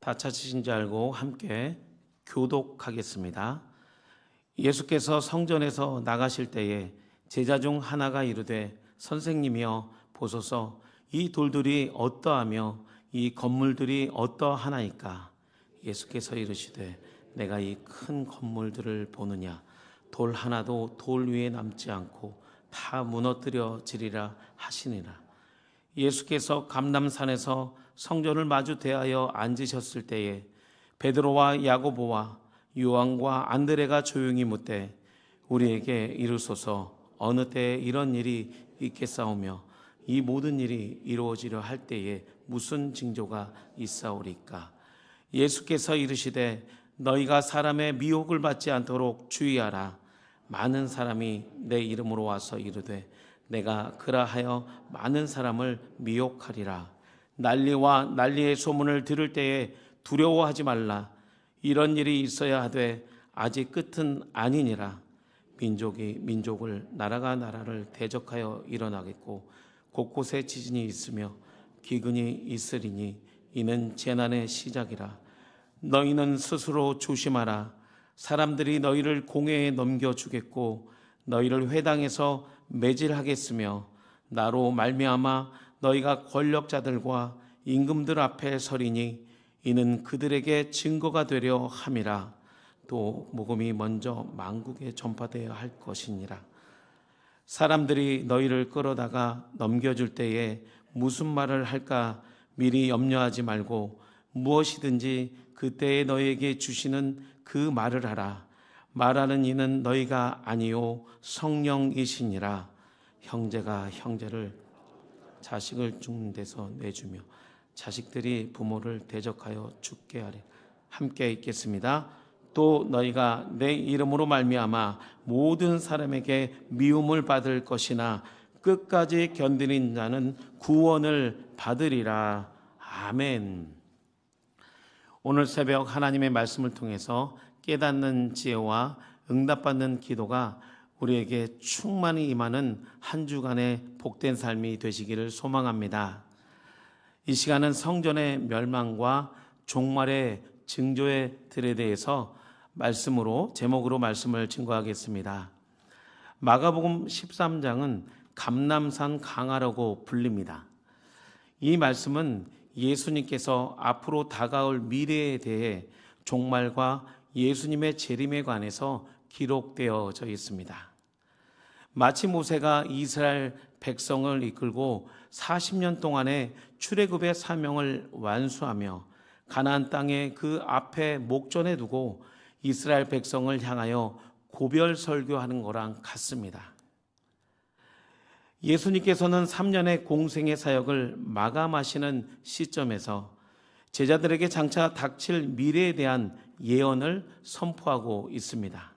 다 찾으신 줄 알고 함께 교독하겠습니다. 예수께서 성전에서 나가실 때에 제자 중 하나가 이르되 선생님이여 보소서 이 돌들이 어떠하며 이 건물들이 어떠하나이까. 예수께서 이르시되 내가 이 큰 건물들을 보느냐. 돌 하나도 돌 위에 남지 않고 다 무너뜨려지리라 하시니라. 예수께서 감람산에서 성전을 마주 대하여 앉으셨을 때에 베드로와 야고보와 요한과 안드레가 조용히 묻되 우리에게 이르소서 어느 때에 이런 일이 있겠사오며 이 모든 일이 이루어지려 할 때에 무슨 징조가 있사오리까. 예수께서 이르시되 너희가 사람의 미혹을 받지 않도록 주의하라. 많은 사람이 내 이름으로 와서 이르되 내가 그라하여 많은 사람을 미혹하리라. 난리와 난리의 소문을 들을 때에 두려워하지 말라. 이런 일이 있어야 하되 아직 끝은 아니니라. 민족이 민족을 나라가 나라를 대적하여 일어나겠고 곳곳에 지진이 있으며 기근이 있으리니 이는 재난의 시작이라. 너희는 스스로 조심하라. 사람들이 너희를 공회에 넘겨주겠고 너희를 회당에서 매질하겠으며 나로 말미암아 너희가 권력자들과 임금들 앞에 서리니 이는 그들에게 증거가 되려 함이라. 또 복음이 먼저 만국에 전파되어야 할 것이니라. 사람들이 너희를 끌어다가 넘겨줄 때에 무슨 말을 할까 미리 염려하지 말고 무엇이든지 그때에 너희에게 주시는 그 말을 하라. 말하는 이는 너희가 아니요 성령이시니라. 형제가 형제를 자식을 죽는 데서 내주며 자식들이 부모를 대적하여 죽게 하리. 함께 읽겠습니다. 또 너희가 내 이름으로 말미암아 모든 사람에게 미움을 받을 것이나 끝까지 견디는 자는 구원을 받으리라. 아멘. 오늘 새벽 하나님의 말씀을 통해서 깨닫는 지혜와 응답받는 기도가 우리에게 충만히 임하는 한 주간의 복된 삶이 되시기를 소망합니다. 이 시간은 성전의 멸망과 종말의 징조들에 대해서 제목으로 말씀을 증거하겠습니다. 마가복음 13장은 감람산 강화라고 불립니다. 이 말씀은 예수님께서 앞으로 다가올 미래에 대해 종말과 예수님의 재림에 관해서 기록되어져 있습니다. 마치 모세가 이스라엘 백성을 이끌고 40년 동안의 출애굽의 사명을 완수하며 가나안 땅에 그 앞에 목전에 두고 이스라엘 백성을 향하여 고별 설교하는 거랑 같습니다. 예수님께서는 3년의 공생의 사역을 마감하시는 시점에서 제자들에게 장차 닥칠 미래에 대한 예언을 선포하고 있습니다.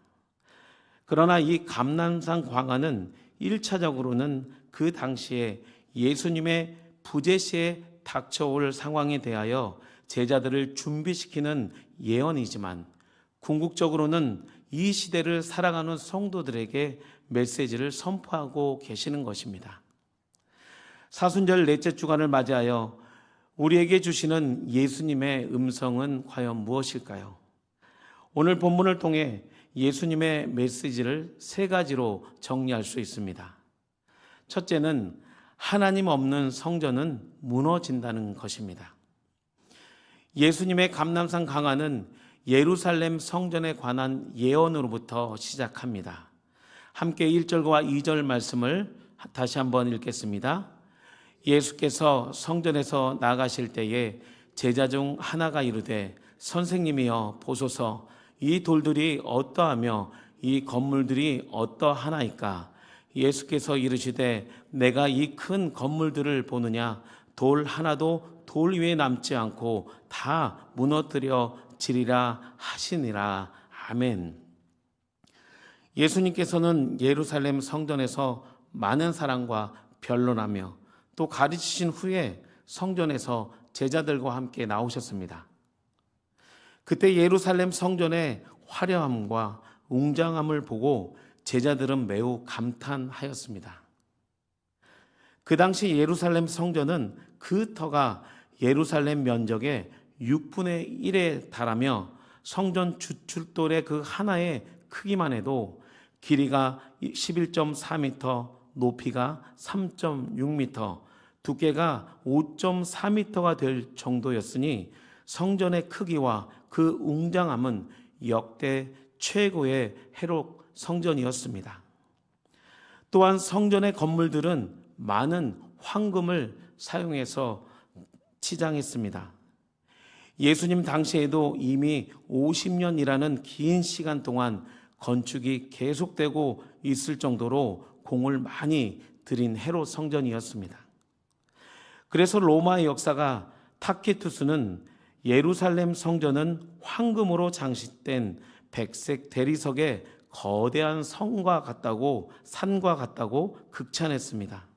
그러나 이 감람산 광화는 1차적으로는 그 당시에 예수님의 부재시에 닥쳐올 상황에 대하여 제자들을 준비시키는 예언이지만 궁극적으로는 이 시대를 살아가는 성도들에게 메시지를 선포하고 계시는 것입니다. 사순절 넷째 주간을 맞이하여 우리에게 주시는 예수님의 음성은 과연 무엇일까요? 오늘 본문을 통해 예수님의 메시지를 세 가지로 정리할 수 있습니다. 첫째는 하나님 없는 성전은 무너진다는 것입니다. 예수님의 감람산 강화는 예루살렘 성전에 관한 예언으로부터 시작합니다. 함께 1절과 2절 말씀을 다시 한번 읽겠습니다. 예수께서 성전에서 나가실 때에 제자 중 하나가 이르되 선생님이여 보소서 이 돌들이 어떠하며 이 건물들이 어떠하나이까. 예수께서 이르시되 내가 이 큰 건물들을 보느냐. 돌 하나도 돌 위에 남지 않고 다 무너뜨려지리라 하시니라. 아멘. 예수님께서는 예루살렘 성전에서 많은 사람과 변론하며 또 가르치신 후에 성전에서 제자들과 함께 나오셨습니다. 그때 예루살렘 성전의 화려함과 웅장함을 보고 제자들은 매우 감탄하였습니다. 그 당시 예루살렘 성전은 그 터가 예루살렘 면적의 6분의 1에 달하며 성전 주춧돌의 그 하나의 크기만 해도 길이가 11.4m, 높이가 3.6m, 두께가 5.4m가 될 정도였으니 성전의 크기와 그 웅장함은 역대 최고의 헤롯 성전이었습니다. 또한 성전의 건물들은 많은 황금을 사용해서 치장했습니다. 예수님 당시에도 이미 50년이라는 긴 시간 동안 건축이 계속되고 있을 정도로 공을 많이 들인 헤롯 성전이었습니다. 그래서 로마의 역사가 타키투스는 예루살렘 성전은 황금으로 장식된 백색 대리석의 거대한 산과 같다고 극찬했습니다.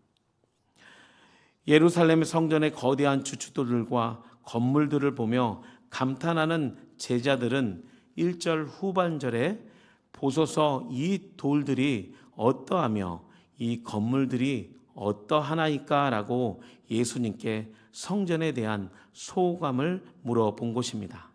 예루살렘 성전의 거대한 주춧돌들과 건물들을 보며 감탄하는 제자들은 1절 후반절에 보소서 이 돌들이 어떠하며 이 건물들이 어떠하나이까 라고 예수님께 성전에 대한 소감을 물어본 것입니다.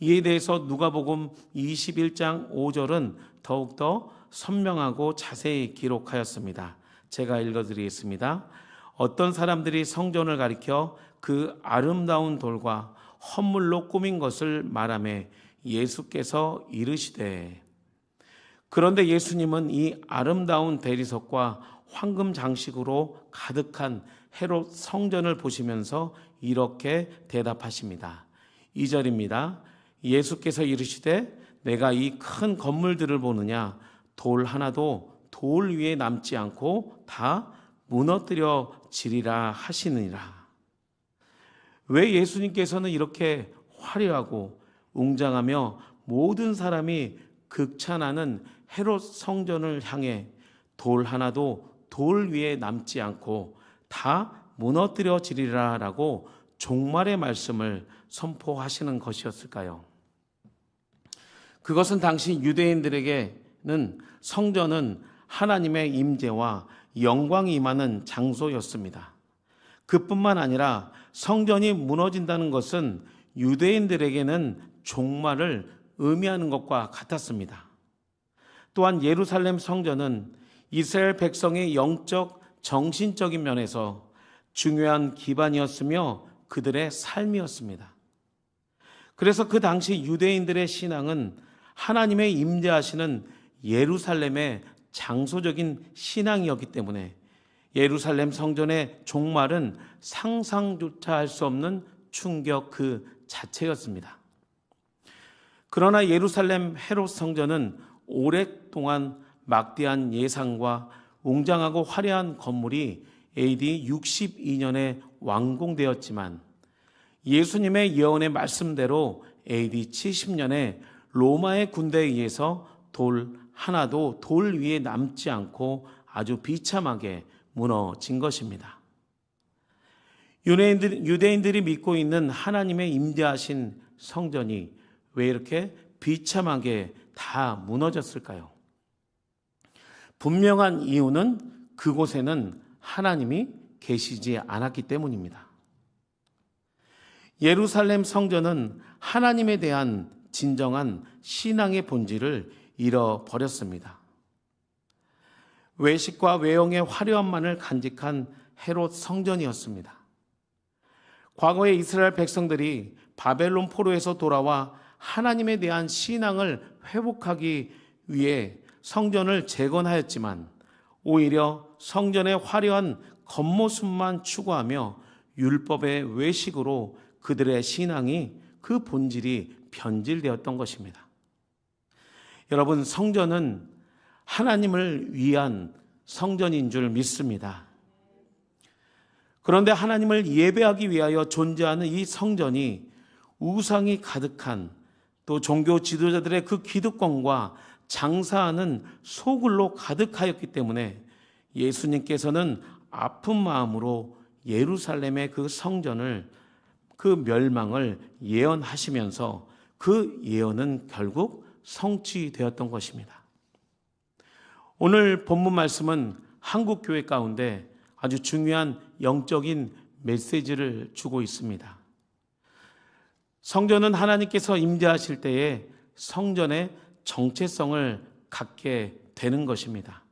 이에 대해서 누가복음 21장 5절은 더욱더 선명하고 자세히 기록하였습니다. 제가 읽어드리겠습니다. 어떤 사람들이 성전을 가리켜 그 아름다운 돌과 헌물로 꾸민 것을 말하며 예수께서 이르시되, 그런데 예수님은 이 아름다운 대리석과 황금 장식으로 가득한 헤롯 성전을 보시면서 이렇게 대답하십니다. 2절입니다. 예수께서 이르시되 내가 이 큰 건물들을 보느냐? 돌 하나도 돌 위에 남지 않고 다 무너뜨려지리라 하시느니라. 왜 예수님께서는 이렇게 화려하고 웅장하며 모든 사람이 극찬하는 헤롯 성전을 향해 돌 하나도 돌 위에 남지 않고 다 무너뜨려지리라 라고 종말의 말씀을 선포하시는 것이었을까요? 그것은 당시 유대인들에게는 성전은 하나님의 임재와 영광이 임하는 장소였습니다. 그뿐만 아니라 성전이 무너진다는 것은 유대인들에게는 종말을 의미하는 것과 같았습니다. 또한 예루살렘 성전은 이스라엘 백성의 영적, 정신적인 면에서 중요한 기반이었으며 그들의 삶이었습니다. 그래서 그 당시 유대인들의 신앙은 하나님의 임재하시는 예루살렘의 장소적인 신앙이었기 때문에 예루살렘 성전의 종말은 상상조차 할 수 없는 충격 그 자체였습니다. 그러나 예루살렘 헤롯 성전은 오랫동안 막대한 예상과 웅장하고 화려한 건물이 AD 62년에 완공되었지만 예수님의 예언의 말씀대로 AD 70년에 로마의 군대에 의해서 돌 하나도 돌 위에 남지 않고 아주 비참하게 무너진 것입니다. 유대인들이 믿고 있는 하나님의 임재하신 성전이 왜 이렇게 비참하게 다 무너졌을까요? 분명한 이유는 그곳에는 하나님이 계시지 않았기 때문입니다. 예루살렘 성전은 하나님에 대한 진정한 신앙의 본질을 잃어버렸습니다. 외식과 외형의 화려함만을 간직한 헤롯 성전이었습니다. 과거의 이스라엘 백성들이 바벨론 포로에서 돌아와 하나님에 대한 신앙을 회복하기 위해 성전을 재건하였지만 오히려 성전의 화려한 겉모습만 추구하며 율법의 외식으로 그들의 신앙이 그 본질이 변질되었던 것입니다. 여러분, 성전은 하나님을 위한 성전인 줄 믿습니다. 그런데 하나님을 예배하기 위하여 존재하는 이 성전이 우상이 가득한 또 종교 지도자들의 그 기득권과 장사하는 소굴로 가득하였기 때문에 예수님께서는 아픈 마음으로 예루살렘의 그 성전을, 그 멸망을 예언하시면서 그 예언은 결국 성취되었던 것입니다. 오늘 본문 말씀은 한국 교회 가운데 아주 중요한 영적인 메시지를 주고 있습니다. 성전은 하나님께서 임재하실 때에 성전의 정체성을 갖게 되는 것입니다.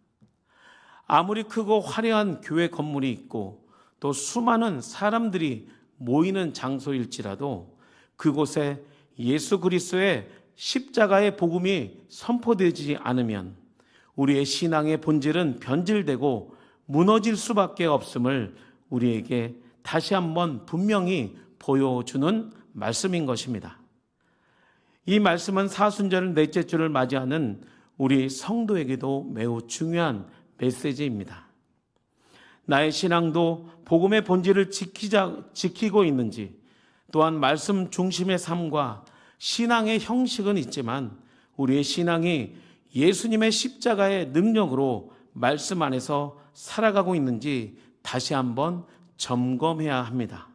아무리 크고 화려한 교회 건물이 있고 또 수많은 사람들이 모이는 장소일지라도 그곳에 예수 그리스도의 십자가의 복음이 선포되지 않으면 우리의 신앙의 본질은 변질되고 무너질 수밖에 없음을 우리에게 다시 한번 분명히 보여주는 말씀인 것입니다. 이 말씀은 사순절 넷째 주를 맞이하는 우리 성도에게도 매우 중요한 메시지입니다. 나의 신앙도 복음의 본질을 지키고 있는지, 또한 말씀 중심의 삶과 신앙의 형식은 있지만 우리의 신앙이 예수님의 십자가의 능력으로 말씀 안에서 살아가고 있는지 다시 한번 점검해야 합니다.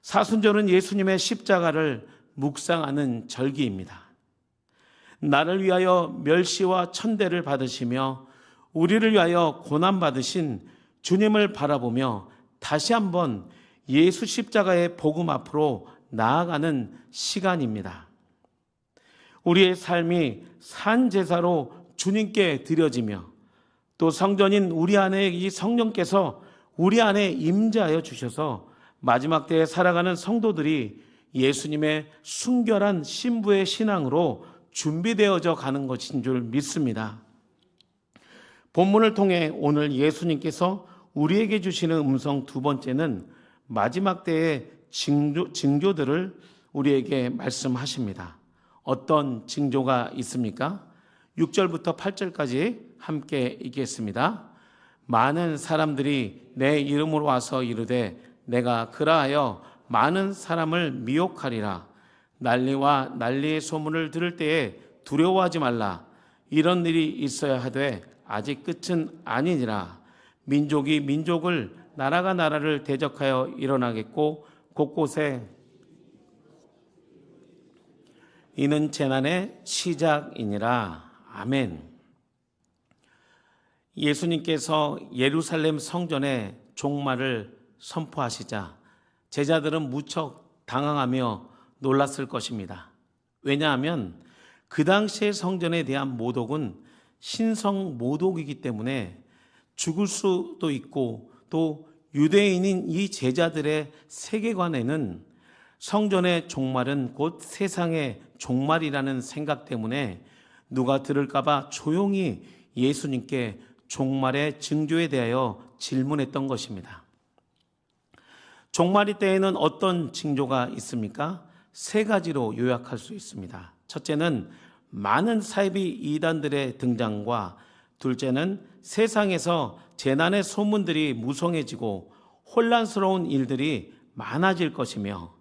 사순절은 예수님의 십자가를 묵상하는 절기입니다. 나를 위하여 멸시와 천대를 받으시며 우리를 위하여 고난받으신 주님을 바라보며 다시 한번 예수 십자가의 복음 앞으로 나아가는 시간입니다. 우리의 삶이 산제사로 주님께 드려지며 또 성전인 우리 안에 이 성령께서 우리 안에 임재하여 주셔서 마지막 때에 살아가는 성도들이 예수님의 순결한 신부의 신앙으로 준비되어져 가는 것인 줄 믿습니다. 본문을 통해 오늘 예수님께서 우리에게 주시는 음성 두 번째는 마지막 때의 징조들을 우리에게 말씀하십니다. 어떤 징조가 있습니까? 6절부터 8절까지 함께 읽겠습니다. 많은 사람들이 내 이름으로 와서 이르되 내가 그라하여 많은 사람을 미혹하리라. 난리와 난리의 소문을 들을 때에 두려워하지 말라. 이런 일이 있어야 하되 아직 끝은 아니니라. 민족이 민족을 나라가 나라를 대적하여 일어나겠고 곳곳에 이는 재난의 시작이니라. 아멘. 예수님께서 예루살렘 성전의 종말을 선포하시자 제자들은 무척 당황하며 놀랐을 것입니다. 왜냐하면 그 당시의 성전에 대한 모독은 신성 모독이기 때문에 죽을 수도 있고 또 유대인인 이 제자들의 세계관에는 성전의 종말은 곧 세상의 종말이라는 생각 때문에 누가 들을까봐 조용히 예수님께 종말의 징조에 대하여 질문했던 것입니다. 종말이 때에는 어떤 징조가 있습니까? 세 가지로 요약할 수 있습니다. 첫째는 많은 사이비 이단들의 등장과 둘째는 세상에서 재난의 소문들이 무성해지고 혼란스러운 일들이 많아질 것이며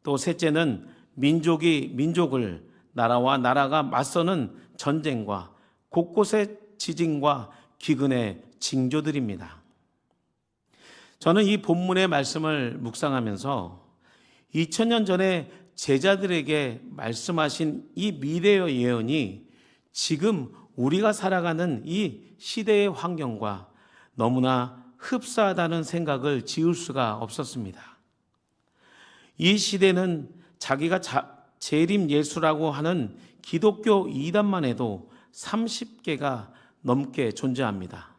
또 셋째는 민족이 민족을 나라와 나라가 맞서는 전쟁과 곳곳의 지진과 기근의 징조들입니다. 저는 이 본문의 말씀을 묵상하면서 2000년 전에 제자들에게 말씀하신 이 미래의 예언이 지금 우리가 살아가는 이 시대의 환경과 너무나 흡사하다는 생각을 지울 수가 없었습니다. 이 시대는 자기가 재림 예수라고 하는 기독교 이단만 해도 30개가 넘게 존재합니다.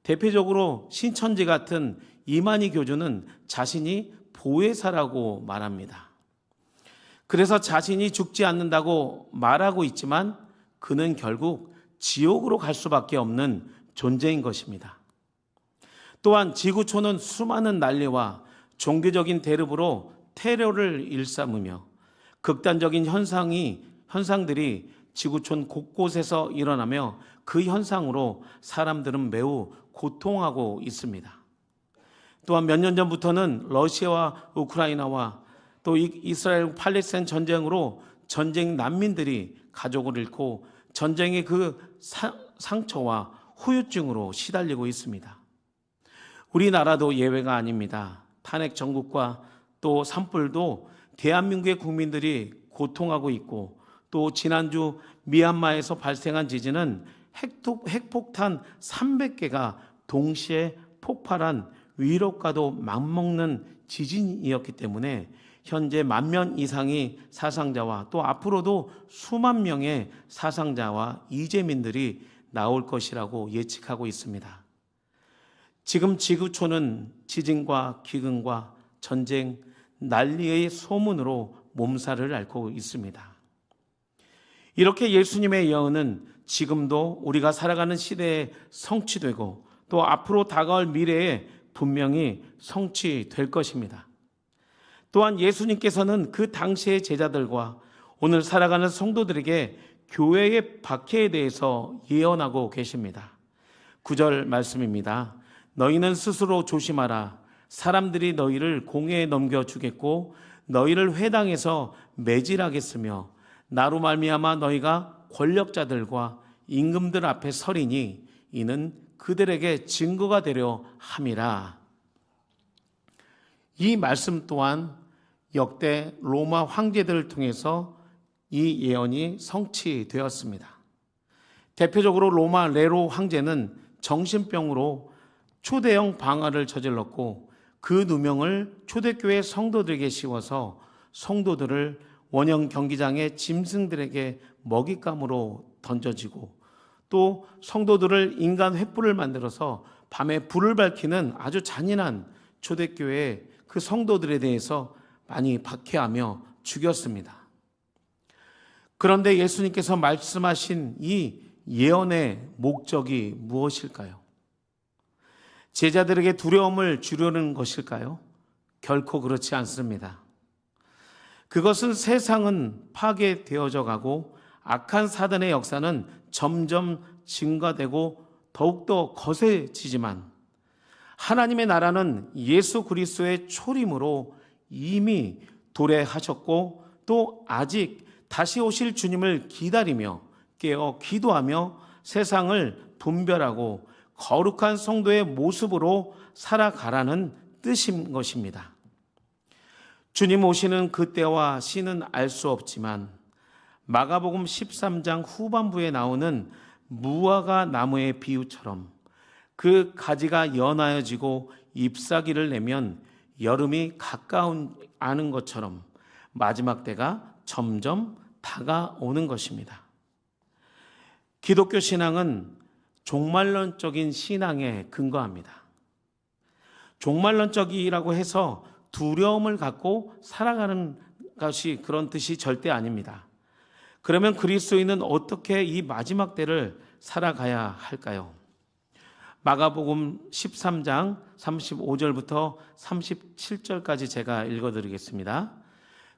대표적으로 신천지 같은 이만희 교주는 자신이 보혜사라고 말합니다. 그래서 자신이 죽지 않는다고 말하고 있지만 그는 결국 지옥으로 갈 수밖에 없는 존재인 것입니다. 또한 지구촌은 수많은 난리와 종교적인 대립으로 테러를 일삼으며 극단적인 현상들이 지구촌 곳곳에서 일어나며 그 현상으로 사람들은 매우 고통하고 있습니다. 또한 몇 년 전부터는 러시아와 우크라이나와 또 이스라엘 팔레스타인 전쟁으로 전쟁 난민들이 가족을 잃고 전쟁의 그 상처와 후유증으로 시달리고 있습니다. 우리나라도 예외가 아닙니다. 탄핵 정국과 또 산불도 대한민국의 국민들이 고통하고 있고 또 지난주 미얀마에서 발생한 지진은 핵폭탄 300개가 동시에 폭발한 위력과도 맞먹는 지진이었기 때문에 현재 10,000명 이상의 사상자와 또 앞으로도 수만 명의 사상자와 이재민들이 나올 것이라고 예측하고 있습니다. 지금 지구촌은 지진과 기근과 전쟁, 난리의 소문으로 몸살을 앓고 있습니다. 이렇게 예수님의 예언은 지금도 우리가 살아가는 시대에 성취되고 또 앞으로 다가올 미래에 분명히 성취될 것입니다. 또한 예수님께서는 그 당시의 제자들과 오늘 살아가는 성도들에게 교회의 박해에 대해서 예언하고 계십니다. 9절 말씀입니다. 너희는 스스로 조심하라. 사람들이 너희를 공회에 넘겨주겠고 너희를 회당에서 매질하겠으며 나로 말미암아 너희가 권력자들과 임금들 앞에 서리니 이는 그들에게 증거가 되려 함이라. 이 말씀 또한 역대 로마 황제들을 통해서 이 예언이 성취되었습니다. 대표적으로 로마 네로 황제는 정신병으로 초대형 방화를 저질렀고 그 누명을 초대교회 성도들에게 씌워서 성도들을 원형 경기장의 짐승들에게 먹잇감으로 던져지고 또 성도들을 인간 횃불을 만들어서 밤에 불을 밝히는 아주 잔인한 초대교회 그 성도들에 대해서 많이 박해하며 죽였습니다. 그런데 예수님께서 말씀하신 이 예언의 목적이 무엇일까요? 제자들에게 두려움을 주려는 것일까요? 결코 그렇지 않습니다. 그것은 세상은 파괴되어져 가고 악한 사단의 역사는 점점 증가되고 더욱더 거세지지만 하나님의 나라는 예수 그리스도의 초림으로 이미 도래하셨고 또 아직 다시 오실 주님을 기다리며 깨어 기도하며 세상을 분별하고 거룩한 성도의 모습으로 살아가라는 뜻인 것입니다. 주님 오시는 그때와 시는 알 수 없지만 마가복음 13장 후반부에 나오는 무화과 나무의 비유처럼 그 가지가 연하여지고 잎사귀를 내면 여름이 가까운 것처럼 마지막 때가 점점 다가오는 것입니다. 기독교 신앙은 종말론적인 신앙에 근거합니다. 종말론적이라고 해서 두려움을 갖고 살아가는 것이 그런 뜻이 절대 아닙니다. 그러면 그리스도인은 어떻게 이 마지막 때를 살아가야 할까요? 마가복음 13장 35절부터 37절까지 제가 읽어드리겠습니다.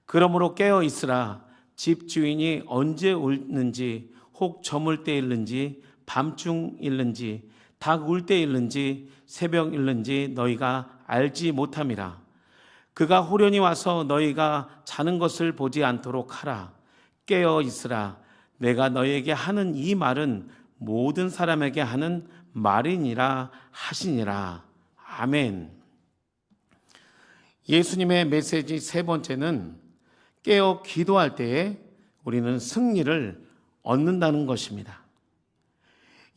그러므로 깨어 있으라. 집주인이 언제 오는지 혹 저물 때 일는지 밤중 일는지 닭 울 때 일는지 새벽 일는지 너희가 알지 못함이라. 그가 호련히 와서 너희가 자는 것을 보지 않도록 하라. 깨어 있으라. 내가 너희에게 하는 이 말은 모든 사람에게 하는 말이니라 하시니라. 아멘. 예수님의 메시지 세 번째는 깨어 기도할 때에 우리는 승리를 얻는다는 것입니다.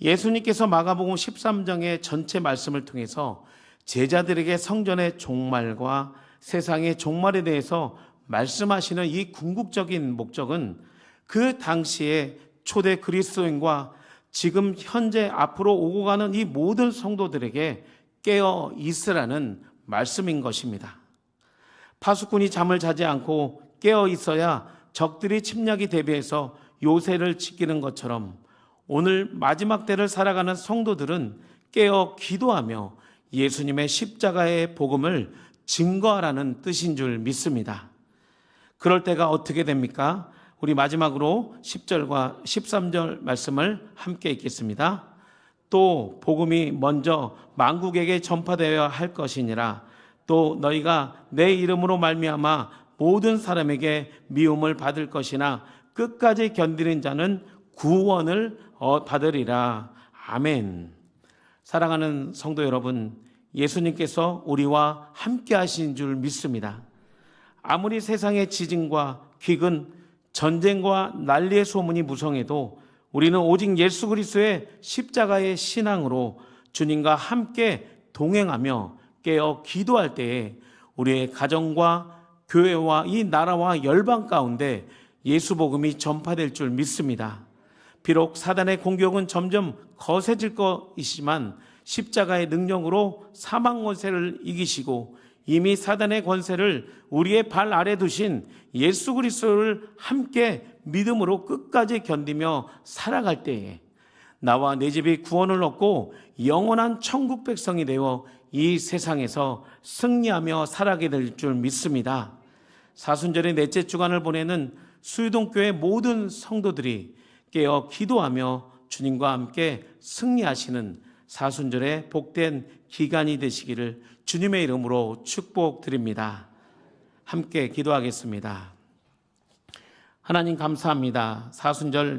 예수님께서 마가복음 13장의 전체 말씀을 통해서 제자들에게 성전의 종말과 세상의 종말에 대해서 말씀하시는 이 궁극적인 목적은 그 당시에 초대 그리스도인과 지금 현재 앞으로 오고 가는 이 모든 성도들에게 깨어 있으라는 말씀인 것입니다. 파수꾼이 잠을 자지 않고 깨어 있어야 적들이 침략이 대비해서 요새를 지키는 것처럼 오늘 마지막 때를 살아가는 성도들은 깨어 기도하며 예수님의 십자가의 복음을 증거하라는 뜻인 줄 믿습니다. 그럴 때가 어떻게 됩니까? 우리 마지막으로 10절과 13절 말씀을 함께 읽겠습니다. 또 복음이 먼저 만국에게 전파되어야 할 것이니라. 또 너희가 내 이름으로 말미암아 모든 사람에게 미움을 받을 것이나 끝까지 견디는 자는 구원을 받으리라. 아멘. 사랑하는 성도 여러분, 예수님께서 우리와 함께 하신 줄 믿습니다. 아무리 세상의 지진과 기근, 전쟁과 난리의 소문이 무성해도 우리는 오직 예수 그리스도의 십자가의 신앙으로 주님과 함께 동행하며 깨어 기도할 때에 우리의 가정과 교회와 이 나라와 열방 가운데 예수 복음이 전파될 줄 믿습니다. 비록 사단의 공격은 점점 거세질 것이지만 십자가의 능력으로 사망 권세를 이기시고 이미 사단의 권세를 우리의 발 아래 두신 예수 그리스도를 함께 믿음으로 끝까지 견디며 살아갈 때에 나와 내 집이 구원을 얻고 영원한 천국 백성이 되어 이 세상에서 승리하며 살아가게 될 줄 믿습니다. 사순절의 넷째 주간을 보내는 수유동교회 모든 성도들이 깨어 기도하며 주님과 함께 승리하시는 사순절의 복된 기간이 되시기를 주님의 이름으로 축복드립니다. 함께 기도하겠습니다. 하나님 감사합니다. 사순절